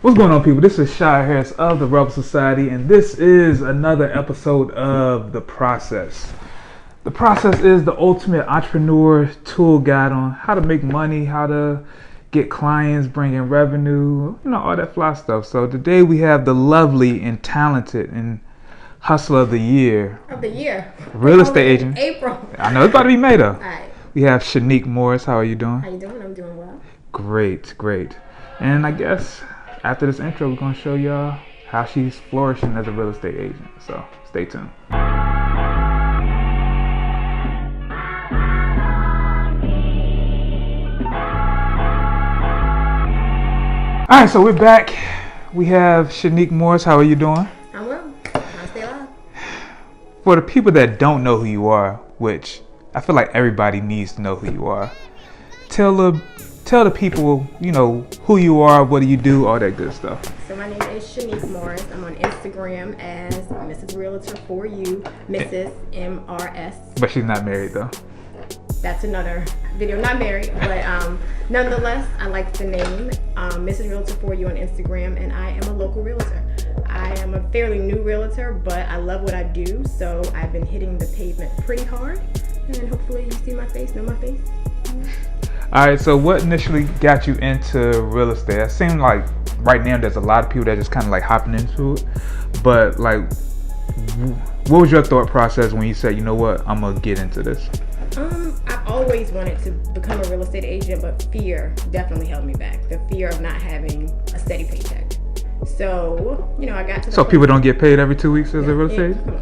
What's going on, people? This is Shia Harris of the Rebel Society, and this is another episode of The Process. The Process is the ultimate entrepreneur tool guide on how to make money, how to get clients, bring in revenue, all that fly stuff. So today we have the lovely and talented and hustler of the year. Real estate agent. April. I know it's about to be May though. All right. We have Shanique Morris. How are you doing? How you doing? I'm doing well. Great. And I guess after this intro, we're going to show y'all how she's flourishing as a real estate agent. So stay tuned. All right, so we're back. We have Shanique Morris. How are you doing? I'm well. I stay alive. For the people that don't know who you are, which I feel like everybody needs to know who you are, tell the people, who you are, what do you do, all that good stuff. So my name is Shanique Morris. I'm on Instagram as Mrs. Realtor for you, Mrs. MRS. But she's not married though. That's another video. Not married, but nonetheless, I like the name Mrs. Realtor for you on Instagram, and I am a local realtor. I am a fairly new realtor, but I love what I do, so I've been hitting the pavement pretty hard, and hopefully you see my face, know my face. All right, so what initially got you into real estate? It seems like right now there's a lot of people that just kind of like hopping into it, but like, what was your thought process when you said, you know what, I'm gonna get into this? I've always wanted to become a real estate agent, but fear definitely held me back. The fear of not having a steady paycheck. So, I got to the So people don't get paid every 2 weeks as a real estate agent?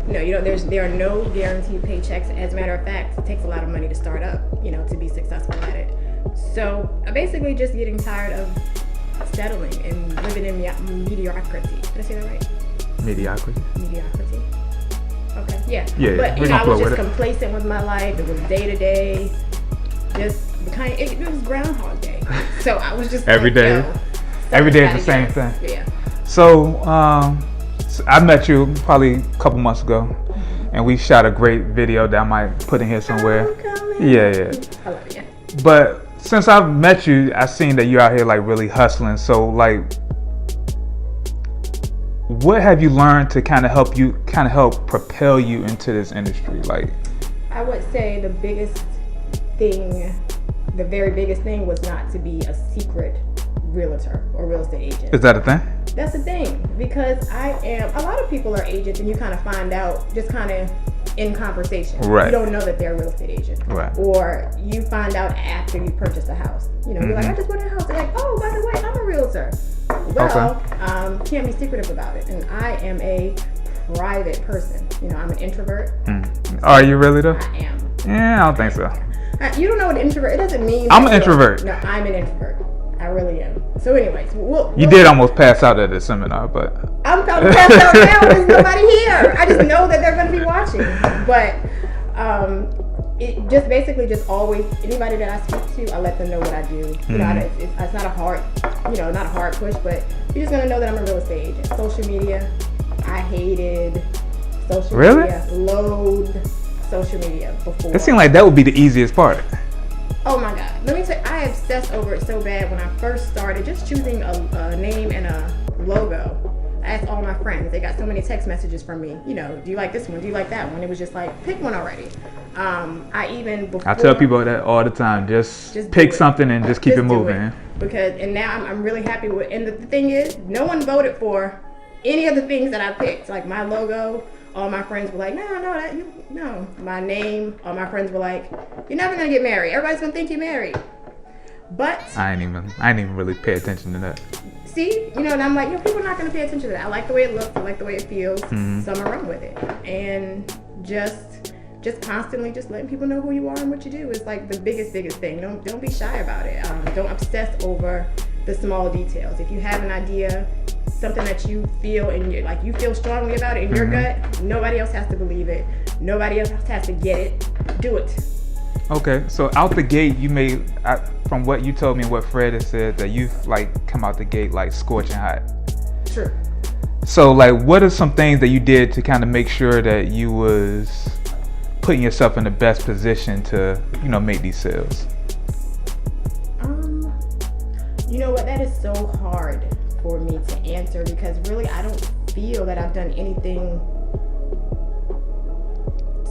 No, there are no guaranteed paychecks. As a matter of fact, it takes a lot of money to start up, to be successful at it. So I'm basically just getting tired of settling and living in mediocrity. Did I say that right? Mediocrity. Okay, yeah. But I was just complacent with my life. It was day to day. Just it was Groundhog Day. So I was just every day. Every day is the same thing. Yeah. So I met you probably a couple months ago, and we shot a great video that I might put in here somewhere. Yeah. I love you. But since I've met you, I've seen that you're out here like really hustling. So like, what have you learned to kind of help propel you into this industry? Like, I would say the very biggest thing was not to be a secret realtor or real estate agent. Is that a thing? That's the thing, because a lot of people are agents and you kind of find out just kind of in conversation. Right. You don't know that they're a real estate agent. Right. Or you find out after you purchase a house. You're like, I just bought a house. They're like, oh, by the way, I'm a realtor. Well, can't be secretive about it. And I am a private person. I'm an introvert. Are you really though? I am. Yeah, I don't think so. You don't know what an introvert, it doesn't mean. I'm an introvert. No, I'm an introvert. I really am. So anyways, you did almost pass out at the seminar, but I'm about to pass out now. There's nobody here. I just know that they're going to be watching. But it just basically just always, anybody that I speak to, I let them know what I do. It's not a hard, not a hard push, but you're just going to know that I'm a real estate agent. Social media, I hated social media. Loathed social media before. It seemed like that would be the easiest part. Oh my God. Let me tell you, I obsessed over it so bad when I first started, just choosing a name and a logo. I asked all my friends. They got so many text messages from me. Do you like this one? Do you like that one? It was just like, pick one already. I tell people that all the time. Just pick something and just keep it moving. And now I'm really happy with, and the thing is, no one voted for any of the things that I picked. Like my logo, all my friends were like, no. My name, all my friends were like, you're never gonna get married. Everybody's gonna think you're married. But I ain't even really pay attention to that. See, and I'm like, people are not gonna pay attention to that. I like the way it looks. I like the way it feels. So I'm gonna run with it, and just constantly just letting people know who you are and what you do is like the biggest thing. Don't be shy about it. Don't obsess over the small details. If you have an idea, something that you feel and you feel strongly about it in your gut, nobody else has to believe it. Nobody else has to get it. Do it. Okay, so out the gate, you made, from what you told me and what Fred has said, that you've like come out the gate like scorching hot. True. So like, what are some things that you did to kind of make sure that you was putting yourself in the best position to, make these sales? You know what? That is so hard for me to answer, because really I don't feel that I've done anything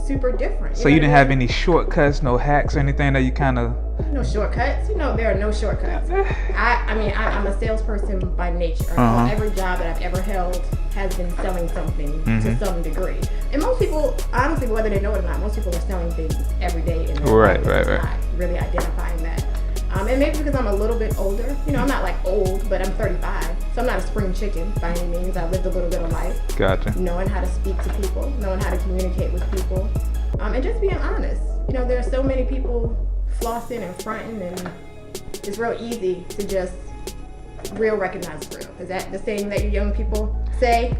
super different. So you didn't have any shortcuts, no hacks or anything that you kind of... No shortcuts. There are no shortcuts. I'm a salesperson by nature. Every job that I've ever held has been selling something to some degree. And most people, honestly, whether they know it or not, most people are selling things every day. And right. Not really identifying that. And maybe because I'm a little bit older. I'm not like old, but I'm 35. So I'm not a spring chicken by any means. I lived a little bit of life. Gotcha. Knowing how to speak to people, knowing how to communicate with people, and just being honest. There are so many people flossing and fronting, and it's real easy to just real recognize real. Is that the saying that you young people say?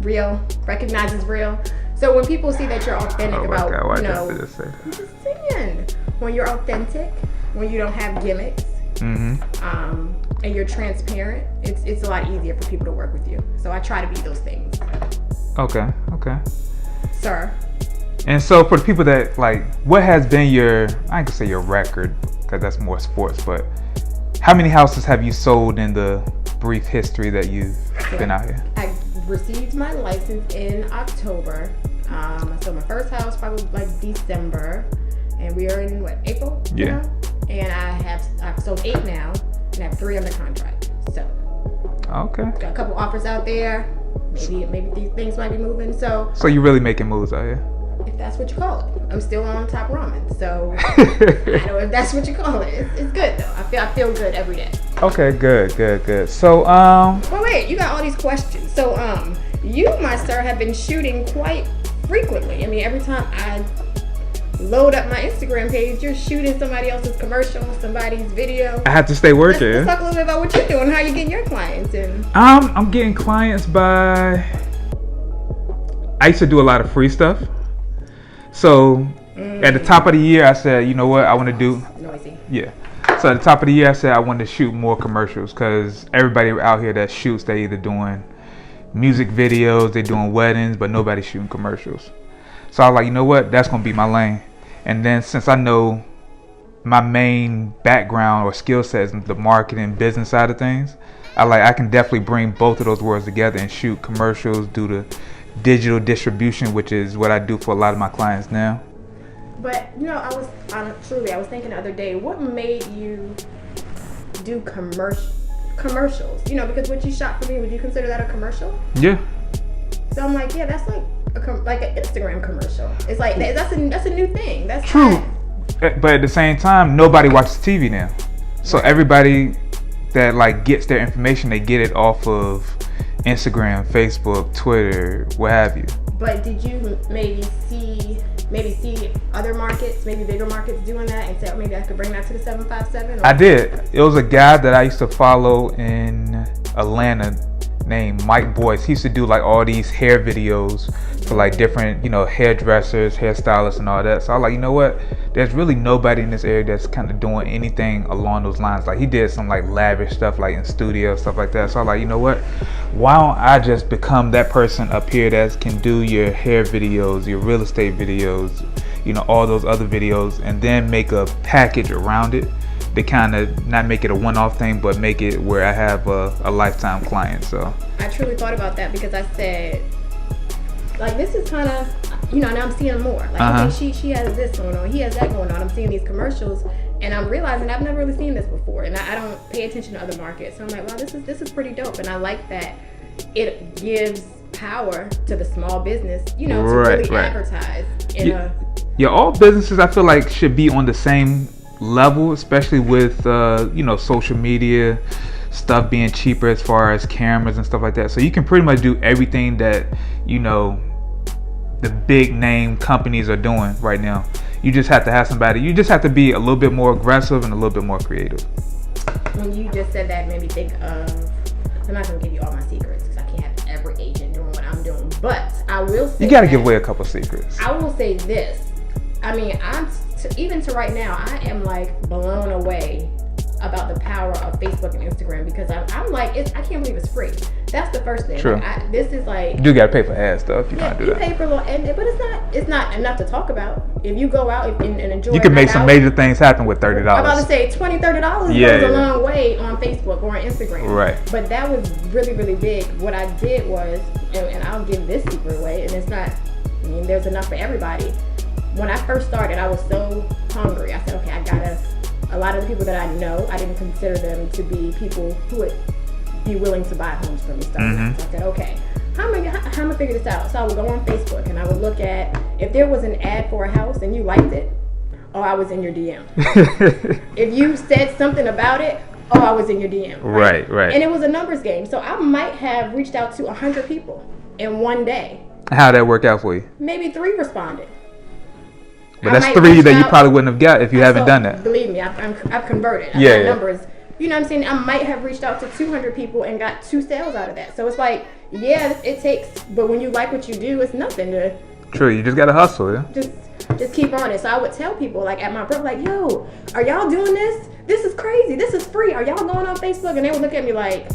Real recognizes real. So when people see that you're authentic I'm just saying, when you're authentic, when you don't have gimmicks, and you're transparent, it's a lot easier for people to work with you. So I try to be those things. Okay. Sir. And so for the people that what has been your, I ain't gonna say your record, because that's more sports, but how many houses have you sold in the brief history that you've been out here? I received my license in October. I sold my first house probably December, and we are in April? Yeah. And I've sold 8 now, and I have 3 under contract. So okay. Got a couple offers out there. Maybe these things might be moving. So you're really making moves out here? If that's what you call it. I'm still on top ramen, so I know if that's what you call it. It's good though. I feel good every day. Okay, good. So wait, you got all these questions. So you, my sir, have been shooting quite frequently. I mean, every time I load up my Instagram page, you're shooting somebody else's commercial, somebody's video. I have to stay working. Let's talk a little bit about what you're doing, how you're getting your clients in. I'm getting clients by, I used to do a lot of free stuff. So at the top of the year, I said, you know what, I want to do. Noisy. Yeah. So at the top of the year, I said I wanted to shoot more commercials, because everybody out here that shoots, they either doing music videos, they're doing weddings, but nobody's shooting commercials. So I was like, you know what, that's going to be my lane. And then since I know my main background or skill set is the marketing business side of things, I can definitely bring both of those worlds together and shoot commercials, do the digital distribution, which is what I do for a lot of my clients now. But I was thinking the other day, what made you do commercials? Because what you shot for me, would you consider that a commercial? Yeah. So I'm like, yeah, that's like an Instagram commercial. It's like that's a new thing. That's true. But at the same time, nobody watches TV now. So everybody that gets their information, they get it off of Instagram, Facebook, Twitter, what have you. But did you maybe see other markets, maybe bigger markets doing that, and say, oh, maybe I could bring that to the 757? I did. It was a guy that I used to follow in Atlanta named Mike Boyce. He used to do all these hair videos for different, hairdressers, hairstylists and all that. So I was like, you know what? There's really nobody in this area that's kind of doing anything along those lines. He did some lavish stuff in studio, stuff like that. So I was like, you know what? Why don't I just become that person up here that can do your hair videos, your real estate videos, all those other videos, and then make a package around it. They kind of not make it a one-off thing, but make it where I have a lifetime client. So I truly thought about that, because I said, this is kind of, now I'm seeing more. Okay, she has this going on, he has that going on. I'm seeing these commercials, and I'm realizing I've never really seen this before, and I don't pay attention to other markets. So I'm like, wow, this is pretty dope, and I like that it gives power to the small business, to really advertise. All businesses, I feel should be on the same level, especially with social media stuff being cheaper as far as cameras and stuff like that. So you can pretty much do everything that the big name companies are doing right now. You just have to have somebody. You just have to be a little bit more aggressive and a little bit more creative. When you just said that, made me think of. I'm not gonna give you all my secrets, because I can't have every agent doing what I'm doing. But I will say, you got to give away a couple secrets. I will say this. I mean, even to right now, I am blown away about the power of Facebook and Instagram, because I'm like, I can't believe it's free. That's the first thing. True. Like, this is like, you gotta pay for ads though if you're trying to do you that. pay for a little, but it's not enough to talk about. If you go out and enjoy, You can make some major things happen with $30. I'm about to say $20-$30 goes a long way on Facebook or on Instagram. Right. But that was really, really big. What I did was, and I'll give this secret away, and it's not, I mean, there's enough for everybody. When I first started, I was so hungry. I said, okay, a lot of the people that I know, I didn't consider them to be people who would be willing to buy homes from me. So I said, okay, how am I gonna figure this out? So I would go on Facebook and I would look at, if there was an ad for a house and you liked it, I was in your DM. If you said something about it, I was in your DM. Right. And it was a numbers game. So I might have reached out to 100 people in one day. How'd that work out for you? Maybe 3 responded. But that's 3 that you probably wouldn't have got if you haven't done that. Believe me, I've converted. I've got numbers. You know what I'm saying? I might have reached out to 200 people and got 2 sales out of that. So it's like, yeah, it takes, but when you like what you do, it's nothing to. True, you just gotta hustle, yeah. Just keep on it. So I would tell people, like at my birth, like, yo, are y'all doing this? This is crazy. This is free. Are y'all going on Facebook? And they would look at me like,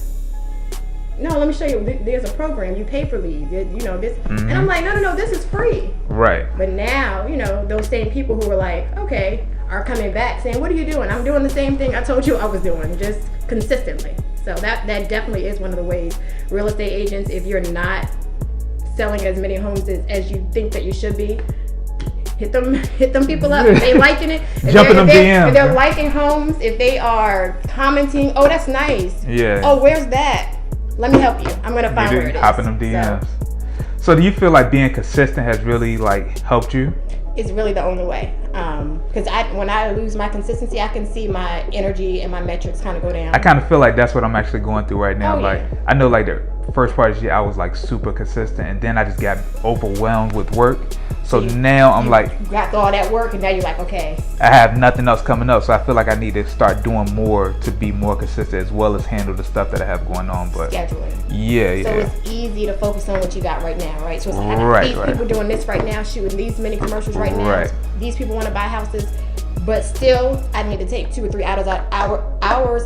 no, let me show you. There's a program. You pay for leads. You know this, and I'm like, no, this is free. Right. But now, you know, those same people who were like, okay, are coming back saying, what are you doing? I'm doing the same thing I told you I was doing, just consistently. So that definitely is one of the ways. Real estate agents, if you're not selling as many homes as you think that you should be, hit them people up. If they liking it, Jump in them DMs. If they're liking homes, if they are commenting, oh, that's nice. Yeah. Oh, where's that? Let me help you. I'm gonna find where it is. Hop in them DMs. So do you feel like being consistent has really like helped you? It's really the only way. Because when I lose my consistency, I can see my energy and my metrics kind of go down. I kind of feel like that's what I'm actually going through right now. Like I know like the first part of the year I was like super consistent, and then I just got overwhelmed with work. So now I'm like, you got all that work, and now you're like, okay, I have nothing else coming up. So I feel like I need to start doing more to be more consistent, as well as handle the stuff that I have going on. But scheduling. Yeah. So it's easy to focus on what you got right now, right? So it's like, these people doing this right now, shooting these many commercials right now. Right. These people want to buy houses, but still, I need to take 2 or 3 hours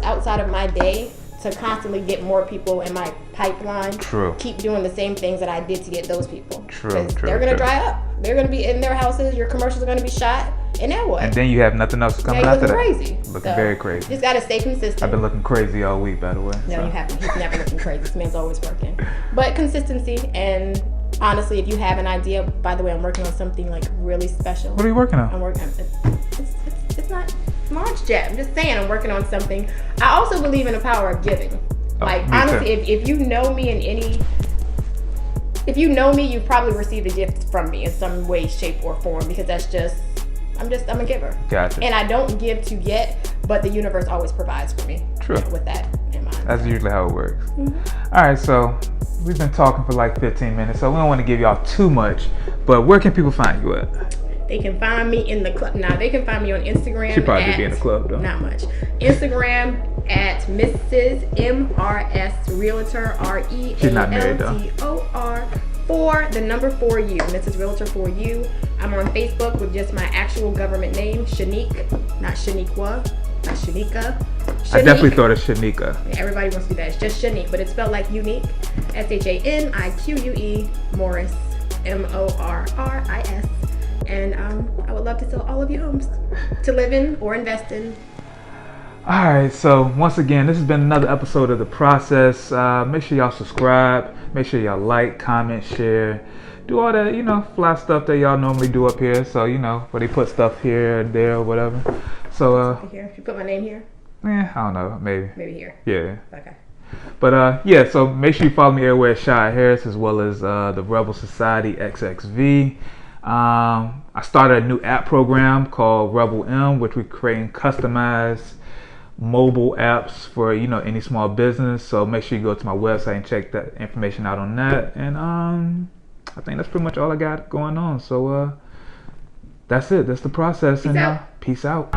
outside of my day to constantly get more people in my pipeline. True. Keep doing the same things that I did to get those people. True. They're gonna dry up. They're gonna be in their houses. Your commercials are gonna be shot, and then what? And then you have nothing else coming after that. Crazy. Looking very crazy. Just gotta stay consistent. I've been looking crazy all week, by the way. No, you haven't. He's never looking crazy. This man's always working. But consistency, and honestly, if you have an idea, by the way, I'm working on something like really special. What are you working on? I'm working. It's not launched yet. I'm just saying I'm working on something. I also believe in the power of giving. Like honestly, if you know me you've probably received a gift from me in some way, shape, or form, because I'm a giver. Gotcha. And I don't give to get, but the universe always provides for me. True. With that in mind. That's usually how it works. All right, so we've been talking for like 15 minutes, so we don't want to give y'all too much, but where can people find you at? They can find me in the club. Now, they can find me on Instagram. She probably be in the club, though. Not much. Instagram at Mrs. MRS Realtor, REALTOR. She's not married, though. 4 4U. Mrs. Realtor 4U. I'm on Facebook with just my actual government name, Shanique, not Shaniqua, not Shanika. Shanique. I definitely thought of Shanika. Everybody wants to do that. It's just Shanique, but it's spelled like unique. SHANIQUE Morris, MORRIS. And I would love to sell all of your homes to live in or invest in. Alright, so once again, this has been another episode of The Process. Make sure y'all subscribe. Make sure y'all like, comment, share. Do all that, fly stuff that y'all normally do up here. So, where they put stuff here, there, or whatever. So, here. If you put my name here? I don't know. Maybe. Maybe here. Yeah. Okay. But, so make sure you follow me everywhere, Shai Harris, as well as the Rebel Society XXV. I started a new app program called Rebel M, which we're creating customized mobile apps for any small business. So make sure you go to my website and check that information out on that. And I think that's pretty much all I got going on. So that's it. That's The Process. Peace out. Peace out.